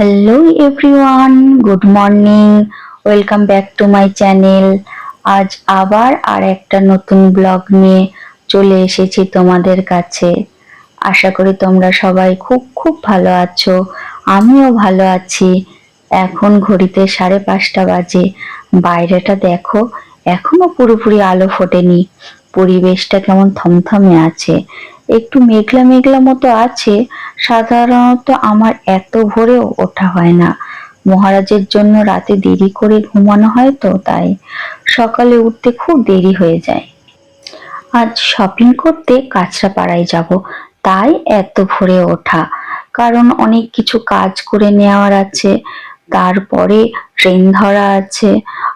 Hello everyone, good morning. Welcome back to my channel. আজ আবার আর একটা নতুন ব্লগ নিয়ে চলে এসেছি তোমাদের কাছে। আশা করি তোমরা সবাই খুব খুব ভালো আছো। আমিও ভালো আছি। এখন ঘড়িতে 5:30 বাজে। বাইরেটা দেখো, এখনো পুরোপুরি আলো ফোটেনি। পরিবেশটা কেমন থমথমে আছে, একটু মেঘলা মেঘলা মতো আছে। সাধারণত আমার এত ভোরেও ওঠা হয় না। মহারাজের জন্য রাতে দেরি করে ঘুমানো হয়, তো তাই সকালে উঠতে খুব দেরি হয়ে যায়। আজ শপিং করতে কাঁচরাপাড়ায় যাব, তাই এত ভোরে ওঠা। কারণ অনেক কিছু কাজ করে নেওয়ার আছে, তারপরে ট্রেন ধরা আছে,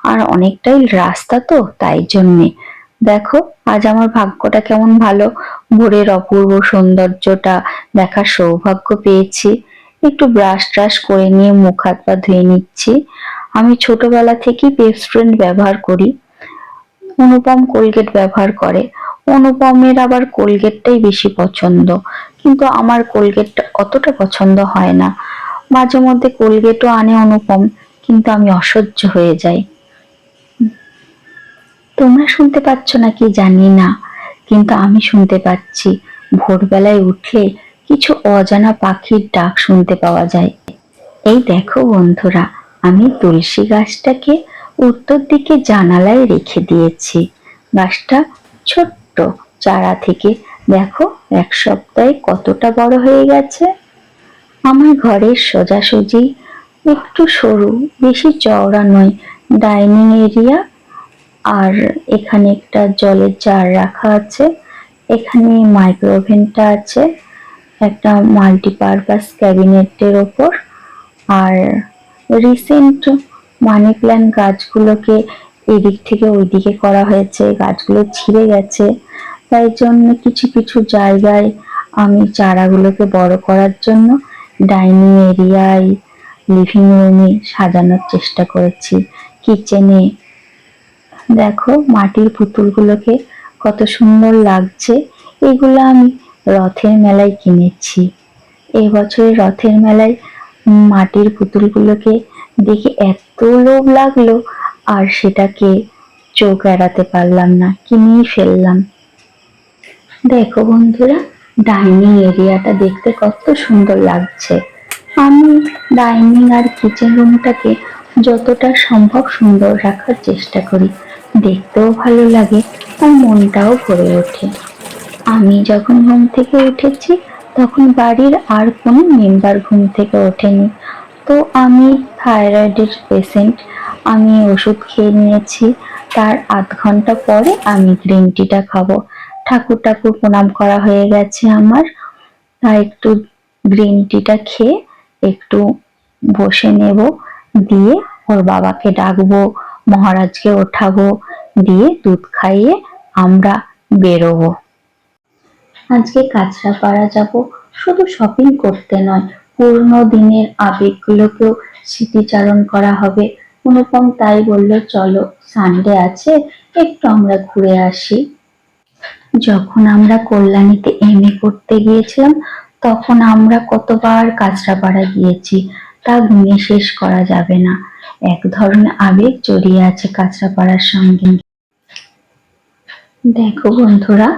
আর অনেকটাই রাস্তা, তো তাই জন্যে। দেখো আজ আমার ভাগ্যটা কেমন ভালো, ভোরের অপূর্ব সৌন্দর্যটা দেখার সৌভাগ্য পেয়েছি। একটু ব্রাশ ট্রাশ করে নিয়ে মুখ হাত পা ধুয়ে নিচ্ছি। আমি ছোটবেলা থেকেই পেস্ট্রেন্ট ব্যবহার করি। অনুপম কোলগেট ব্যবহার করে। অনুপমের আবার কোলগেটটাই বেশি পছন্দ, কিন্তু আমার কোলগেটটা অতটা পছন্দ হয় না। মাঝে মধ্যে কোলগেটও আনে অনুপম, কিন্তু আমি অসহ্য হয়ে যাই। তোমরা শুনতে পাচ্ছ নাকি জানি না, কিন্তু আমি শুনতে পাচ্ছি। ভোরবেলায় উঠলে কিছু অজানা পাখির ডাক শুনতে পাওয়া যায়। এই দেখো বন্ধুরা, আমি তুলসী গাছটাকে উত্তর দিকে জানালায় রেখে দিয়েছি। গাছটা ছোট্ট চারা থেকে দেখো এক সপ্তাহে কতটা বড় হয়ে গেছে। আমার ঘরের সোজাসুজি একটু সরু, বেশি চওড়া নয়, ডাইনিং এরিয়া। আর এখানে একটা জলের জার রাখা আছে, এখানে মাইক্রোওভেনটা আছে, একটা মাল্টিপারপাস ক্যাবিনেটের ওপর। আর রিসেন্ট মানি প্ল্যান্ট গাছগুলোকে এদিক থেকে ওইদিকে করা হয়েছে, গাছগুলো ছিঁড়ে গেছে, তাই জন্য কিছু কিছু জায়গায় আমি চারাগুলোকে বড় করার জন্য ডাইনিং এরিয়ায়, লিভিং রুমে সাজানোর চেষ্টা করেছি। কিচেনে দেখো মাটির পুতুলগুলোকে কত সুন্দর লাগছে। এগুলো আমি রথের মেলায় কিনেছি। এই বছরের রথের মেলায় মাটির পুতুলগুলোকে দেখে এত লোভ লাগলো, আর সেটাকে চোখ এড়াতে পারলাম না, কিনেই ফেললাম। দেখো বন্ধুরা, ডাইনিং এরিয়াটা দেখতে কত সুন্দর লাগছে। আমি ডাইনিং আর কিচেন রুমটাকে যতটা সম্ভব সুন্দর রাখার চেষ্টা করি, দেখতেও ভালো লাগে আর মনটাও ভরে ওঠে। আমি যখন ঘুম থেকে উঠেছি তখন বাড়ির আর কোনো মেম্বার ঘুম থেকে ওঠেনি। তো আমি থাইরয়েডের পেশেন্ট, আমি ওষুধ খেয়ে নিয়েছি। তার আধ ঘন্টা পরে আমি গ্রিন টিটা খাবো। ঠাকুর ঠাকুর প্রণাম করা হয়ে গেছে আমার, তাই একটু গ্রিন টিটা খেয়ে একটু বসে নেব, দিয়ে ওর বাবাকে ডাকবো, মহারাজকে ওঠাবো, দিয়ে দুধ খাইয়ে আমরা বেরোবো। আজকে কাঁচরাপাড়া যাব, শুধু শপিং করতে নয়, পুরনো দিনের আবেগগুলোকেও স্মৃতিচারণ করা হবে। অনুপম তাই বলল, চলো সানডে আছে, একটু আমরা ঘুরে আসি। যখন আমরা কল্যাণীতে এমএ করতে গিয়েছিলাম, তখন আমরা কতবার কাঁচরাপাড়া গিয়েছি, তা গুণে শেষ করা যাবে না। এক ধরনের আবেগ জড়িয়ে আছে কাঁচরাপাড়ার সঙ্গে। দেখো বন্ধুরা,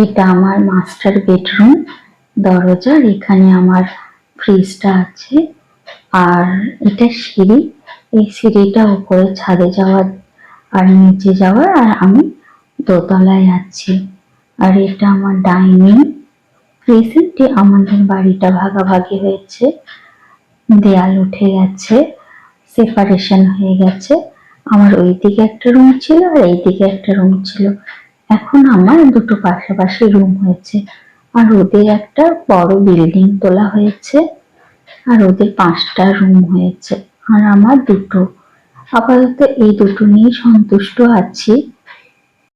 এটা আমার মাস্টার বেডরুম। দরজার এখানে আমার ফ্রিজটা আছে, আর এটা সিঁড়ি। এই সিঁড়িটা উপরে ছাদে যাওয়ার আর নিচে যাওয়ার, আর আমি দোতলায় আছি। আর এটা আমার ডাইনিং। রিসেন্টলি আমাদের বাড়িটা ভাগাভাগি হয়েছে, দেয়াল উঠে গেছে, সেপারেশন হয়ে গেছে। আমার ওইদিকে একটা রুম ছিল আর এইদিকে একটা রুম ছিল, এখন আমার দুটো পাশাপাশি রুম হয়েছে। আর ওদের একটা বড় বিল্ডিং তোলা হয়েছে, আর ওদের 5টা রুম হয়েছে, আর আমার দুটো। আপাতত এই দুটো নিয়ে সন্তুষ্ট আছি।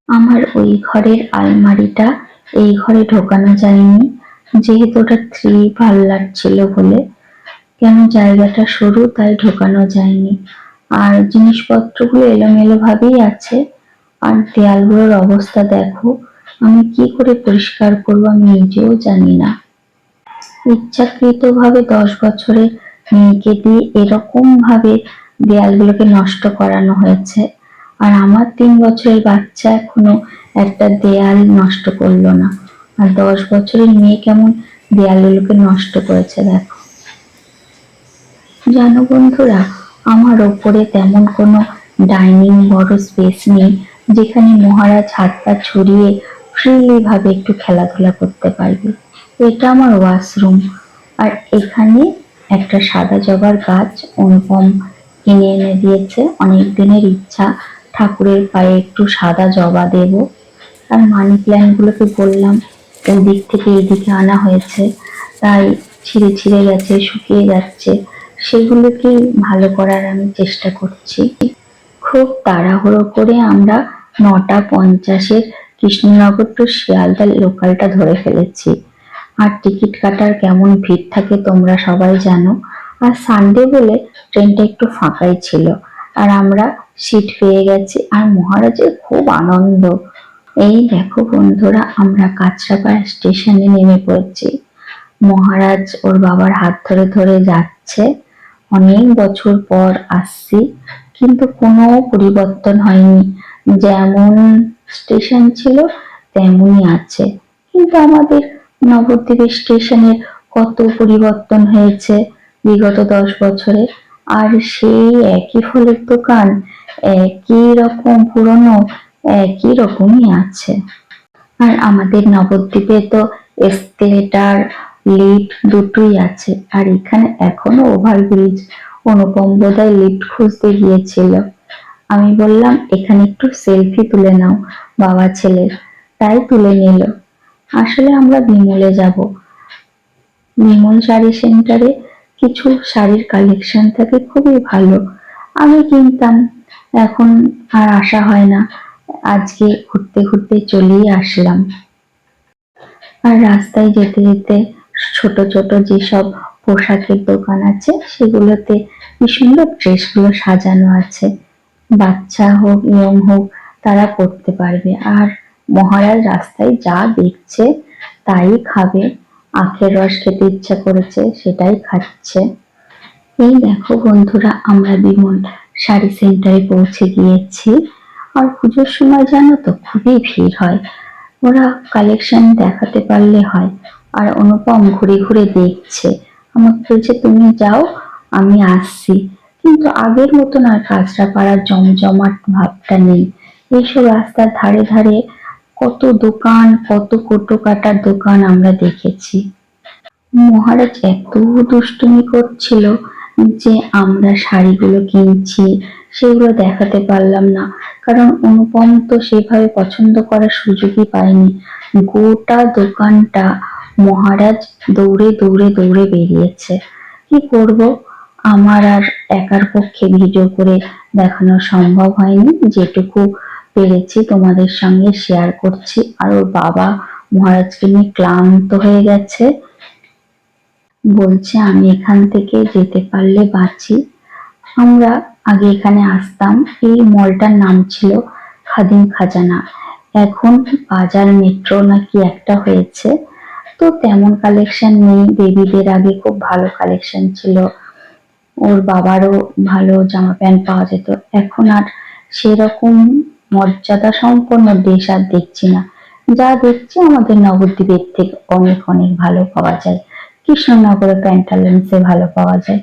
আমার ওই ঘরের আলমারিটা এই ঘরে ঢোকানো যায়নি, যেহেতু ওটা 3 পাল্লার ছিল বলে। কেন জায়গাটা সরু, তাই ঢোকানো যায়নি। আর জিনিসপত্রগুলো এলোমেলো ভাবেই আছে। আর দেয়ালগুলোর অবস্থা দেখো, আমি কি করে পরিষ্কার করবো আমি নিজেও জানি না। ইচ্ছাকৃতভাবে 10 বছরের মেয়েকে দিয়ে এরকম ভাবে দেয়ালগুলোকে নষ্ট করানো হয়েছে, আর আমার 3 বছরের বাচ্চা এখনো একটা দেয়াল নষ্ট করলো না, আর 10 বছরের মেয়ে কেমন দেয়ালগুলোকে নষ্ট করেছে দেখো। জানো বন্ধুরা, আমার ওপরে তেমন কোনো ডাইনিং বড় স্পেস নেই যেখানে মহারাজ হাত পা ছড়িয়ে ফ্রিলি ভাবে একটু খেলাধুলা করতে পারবে। এটা আমার ওয়াশরুম, আর এখানে একটা সাদা জবার গাছ অনুপম কিনে এনে দিয়েছে, অনেক দিনের ইচ্ছা ঠাকুরের পায়ে একটু সাদা জবা দেব। আর মানি প্ল্যান্ট গুলোকে বললাম ওদিক থেকে এদিকে আনা হয়েছে, তাই ছিঁড়ে ছিঁড়ে গেছে, শুকিয়ে যাচ্ছে, সেগুলোকে ভালো করার আমি চেষ্টা করছি। খুব তাড়াহুড়ো করে আমরা 9:50 কৃষ্ণনগর টু শিয়ালদা লোকালটা ধরে ফেলেছি। আর টিকিট কাটার কেমন ভিড় থাকে তোমরা সবাই জানো, আর সানডে বলে ট্রেনটা একটু ফাঁকাই ছিল, আর আমরা সিট পেয়ে গেছি, আর মহারাজের খুব আনন্দ। এই দেখো বন্ধুরা, আমরা কাঁচরাপাড়া স্টেশনে নেমে পড়েছি। মহারাজ ওর বাবার হাত ধরে ধরে যাচ্ছে। অনেক বছর পর আসছি, কিন্তু কোনো পরিবর্তন হয়নি, যেমন স্টেশন ছিল তেমনই আছে। কিন্তু আমাদের নবদ্বীপের স্টেশনের কত পরিবর্তন হয়েছে বিগত 10 বছরে, আর সেই একই ফলের দোকান, একই রকম পুরনো, একই রকমই আছে। আর আমাদের নবদ্বীপে তো এসকেলেটর, লিফট দুটোই আছে, আর এখানে এখনো ওভারব্রিজ। অনুপম বোধহয় লিফট খুঁজতে গিয়েছিল। আমি বললাম এখানে একটু সেলফি তুলে নাও বাবা ছেলের, তাই তুলে নিল। আসলে আমরা বিমলে যাব। বিমল শাড়ি সেন্টারে কিছু শাড়ির কালেকশন থাকে খুবই ভালো, আমি কিনতাম, এখন আর আসা হয় না। আজকে ঘুরতে ঘুরতে চলেই আসলাম। আর রাস্তায় যেতে যেতে ছোট ছোট যেসব পোশাকের দোকান আছে সেগুলোতে কি সুন্দর ড্রেসগুলো সাজানো আছে, বাচ্চা হোক ইয়ং হোক তারা পরতে পারবে। আর মহারাজ রাস্তায় যা দেখছে তাই খাবে, আখের রস খেতে ইচ্ছা করেছে সেটাই খাচ্ছে। এই দেখো বন্ধুরা, আমরা বিমল শাড়ি সেন্টারে পৌঁছে গিয়েছি। আর পুজোর সময় জানো তো খুবই ভিড় হয়, ওরা কালেকশন দেখাতে পারলে হয়। আর অনুপম ঘুরে ঘুরে দেখছে, আমাকে বলছে তুমি যাও আমি আসছি। কিন্তু আগের মতন আর কাঁচরাপাড়ার জমজমাট ভাবটা নেই। এইসব রাস্তার ধারে ধারে কত দোকান, কত কোটো কাটার দোকান আমরা দেখেছি। মহারাজ এত দুষ্টুমি করছিল যে আমরা শাড়িগুলো কিনছি সেগুলো দেখাতে পারলাম না, কারণ অনুপম তো সেভাবে পছন্দ করার সুযোগই পায়নি। গোটা দোকানটা মহারাজ দৌড়ে দৌড়ে দৌড়ে বেরিয়েছে। কি করব, আমার আর একার পক্ষে ভিডিও করে দেখানো সম্ভব হয়নি, যেটুকু পেরেছি তোমাদের সঙ্গে শেয়ার করছি। আর ওর বাবা মহারাজকে নিয়ে ক্লান্ত হয়ে গেছে, বলছে আমি এখান থেকে যেতে পারলে বাঁচি। আমরা আগে এখানে আসতাম, এই মলটার নাম ছিল খাদিম খাজানা, এখন বাজার মেট্রো নাকি একটা হয়েছে। তো তেমন কালেকশন নেই, বেবিদের আগে খুব ভালো কালেকশন ছিল, ওর বাবারও ভালো জামা প্যান্ট পাওয়া যেত। এখন আর সেরকম মর্যাদা সম্পন্ন ড্রেস আর দেখছি না, যা দেখছি আমাদের নবদ্বীপের থেকে অনেক অনেক ভালো পাওয়া যায়, কৃষ্ণনগরে প্যান্টালুন্সে ভালো পাওয়া যায়।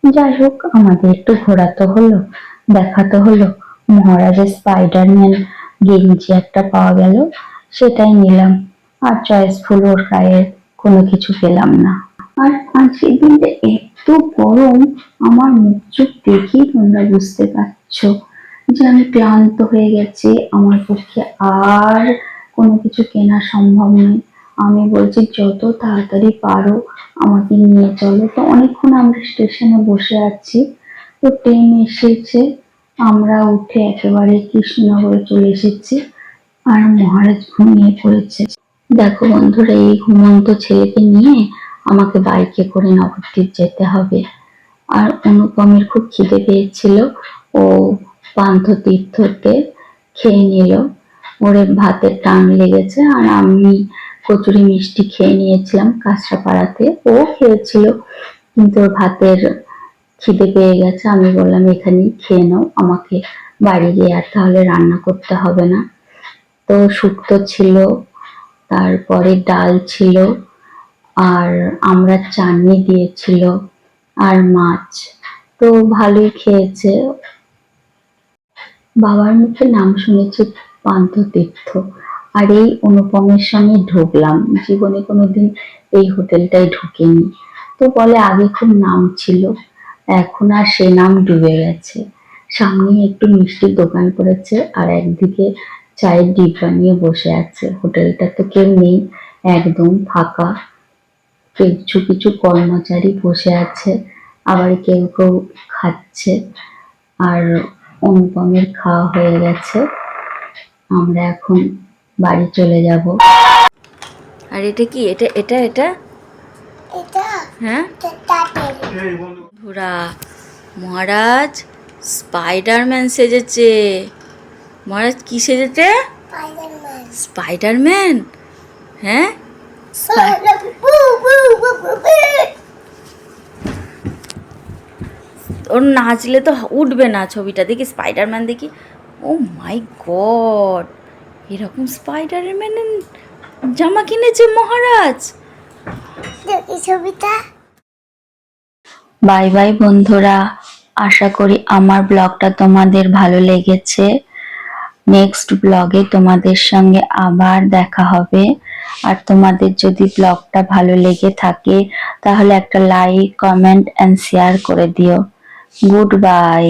যাই হোক, আমাদের একটু ঘোরা তো হলো, দেখা তো হলো। মহারাজের স্পাইডারম্যান গেঞ্জি একটা পাওয়া গেল, সেটাই নিলাম। আর চয়েসফুল ওর গায়ের কোনো কিছু পেলাম না। আর আজকের দিনটা এত গরম, আমার মুখ চোখ দেখেই তোমরা বুঝতে পারছো যে আমি ক্লান্ত হয়ে গেছি, আমার পক্ষে আর কোনো কিছু কেনা সম্ভব নয়। আমি বলছি যত তাড়াতাড়ি পারো আমাকে নিয়ে চলো। তো অনেকক্ষণ আমরা স্টেশনে বসে আছি, তো ট্রেন এসেছে, আমরা উঠে একেবারে কৃষ্ণনগরে চলে এসেছি। আর মহারাজ ঘুমিয়ে পড়েছে। দেখো বন্ধুরা, এই ঘুমন্ত ছেলেকে নিয়ে আমাকে বাইকে করে নবদ্বীপ যেতে হবে। আর অনুপমের খুব খিদে পেয়েছিল, ও পান্থতীর্থতে খেয়ে নিল, ওর ভাতের টান লেগেছে। আর আমি কচুরি মিষ্টি খেয়ে নিয়েছিলাম কাঁচরাপাড়াতে, ও খেয়েছিল কিন্তু ওর ভাতের খিদে পেয়ে গেছে, আমি বললাম এখানেই খেয়ে নাও, আমাকে বাড়ি গিয়ে আর তাহলে রান্না করতে হবে না। তো শুক্তো ছিল, তারপরে ডাল ছিল, আর আমরা চাটনি দিয়েছিল, আর মাছ। তো ভালোই খেয়েছে। বাবার মুখে নাম শুনেছি পান্থতীর্থ, আর এই অনুপমের সঙ্গে ঢুকলাম, জীবনে কোনোদিন এই হোটেলটায় ঢুকিনি। তো বলে আগে খুব নাম ছিল, এখন আর সে নাম ডুবে গেছে। সামনে একটু মিষ্টির দোকান করেছে, আর একদিকে চায়ের ডিব্বা নিয়ে বসে আছে। হোটেলটা তো কেউ নেই, একদম ফাঁকা। কিছু কিছু কর্মচারী বসে আছে, আবার কেউ কেউ খাচ্ছে। আর অনুপমের খাওয়া হয়ে গেছে, আমরা এখন বাড়ি চলে যাব। আর এটা কি? এটা এটা এটা এটা হ্যাঁ, বন্ধুরা, মহারাজ স্পাইডারম্যান সেজেছে। মহারাজ কি সেজেছে? স্পাইডারম্যান। স্পাইডারম্যান? হ্যাঁ, ওর নাচলে তো উঠবে না ছবিটা। দেখি স্পাইডারম্যান, দেখি। ও মাই গড, এরকম স্পাইডারম্যান জামা কিনেছে মহারাজ। দেখি ছবিটা। বাই বাই বন্ধুরা, আশা করি আমার ব্লগটা তোমাদের ভালো লেগেছে। নেক্সট ব্লগে তোমাদের সঙ্গে আবার দেখা হবে। আর তোমাদের যদি ব্লগটা ভালো লেগে থাকে তাহলে একটা লাইক, কমেন্ট এন্ড শেয়ার করে দিও। Good bye.